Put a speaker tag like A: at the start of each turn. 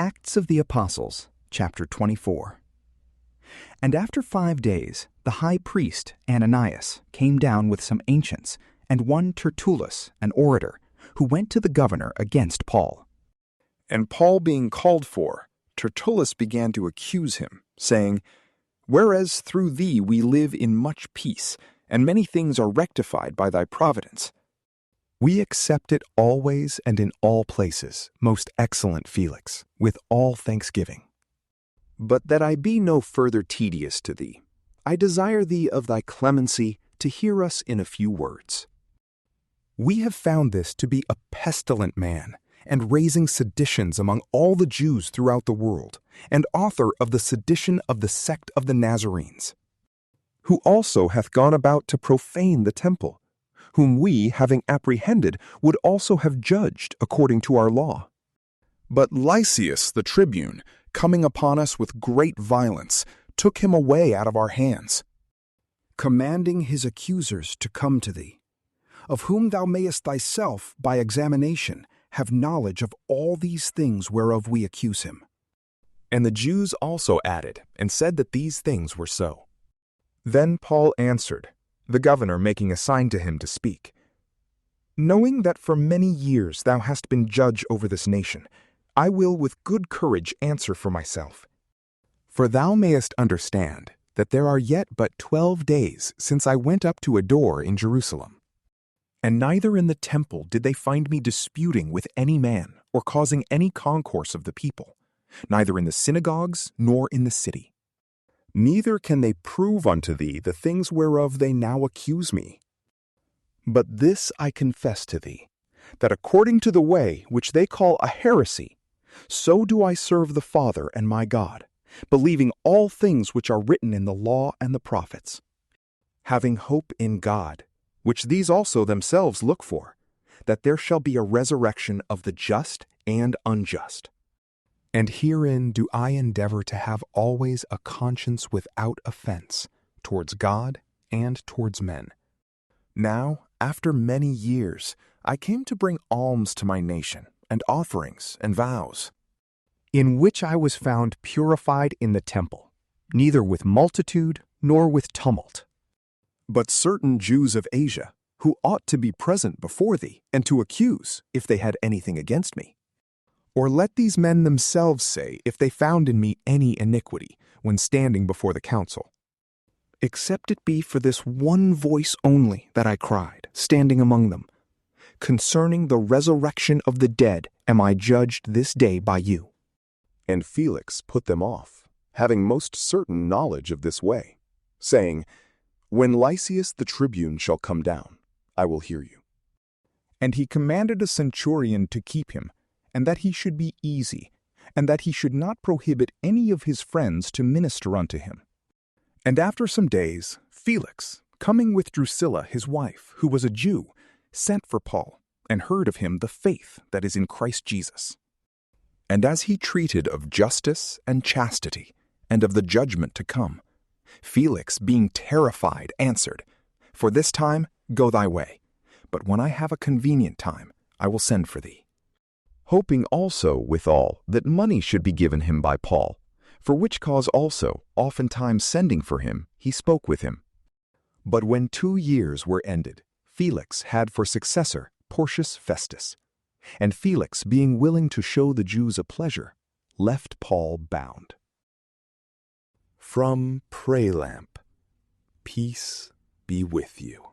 A: Acts of the Apostles, chapter 24. And after 5 days, the high priest, Ananias, came down with some ancients, and one Tertullus, an orator, who went to the governor against Paul.
B: And Paul being called for, Tertullus began to accuse him, saying, "Whereas through thee we live in much peace, and many things are rectified by thy providence.
C: We accept it always and in all places, most excellent Felix, with all thanksgiving.
B: But that I be no further tedious to thee, I desire thee of thy clemency to hear us in a few words.
C: We have found this to be a pestilent man, and raising seditions among all the Jews throughout the world, and author of the sedition of the sect of the Nazarenes, who also hath gone about to profane the temple, whom we, having apprehended, would also have judged according to our law.
B: But Lysias the tribune, coming upon us with great violence, took him away out of our hands, commanding his accusers to come to thee, of whom thou mayest thyself, by examination, have knowledge of all these things whereof we accuse him."
C: And the Jews also added, and said that these things were so. Then Paul answered, the governor making a sign to him to speak, "Knowing that for many years thou hast been judge over this nation, I will with good courage answer for myself. For thou mayest understand that there are yet but 12 days since I went up to adore in Jerusalem. And neither in the temple did they find me disputing with any man, or causing any concourse of the people, neither in the synagogues nor in the city. Neither can they prove unto thee the things whereof they now accuse me. But this I confess to thee, that according to the way which they call a heresy, so do I serve the Father and my God, believing all things which are written in the law and the prophets, having hope in God, which these also themselves look for, that there shall be a resurrection of the just and unjust. And herein do I endeavor to have always a conscience without offense, towards God and towards men. Now, after many years, I came to bring alms to my nation, and offerings and vows, in which I was found purified in the temple, neither with multitude nor with tumult.
B: But certain Jews of Asia, who ought to be present before thee, and to accuse, if they had anything against me.
C: Or let these men themselves say if they found in me any iniquity when standing before the council. Except it be for this one voice only that I cried, standing among them, concerning the resurrection of the dead am I judged this day by you.
B: And Felix put them off, having most certain knowledge of this way, saying, "When Lysias the tribune shall come down, I will hear you."
A: And he commanded a centurion to keep him, and that he should be easy, and that he should not prohibit any of his friends to minister unto him. And after some days, Felix, coming with Drusilla his wife, who was a Jew, sent for Paul, and heard of him the faith that is in Christ Jesus.
C: And as he treated of justice and chastity, and of the judgment to come, Felix, being terrified, answered, "For this time go thy way, but when I have a convenient time, I will send for thee." Hoping also withal that money should be given him by Paul, for which cause also, oftentimes sending for him, he spoke with him. But when 2 years were ended, Felix had for successor Porcius Festus, and Felix, being willing to show the Jews a pleasure, left Paul bound. From PrayLamp, peace be with you.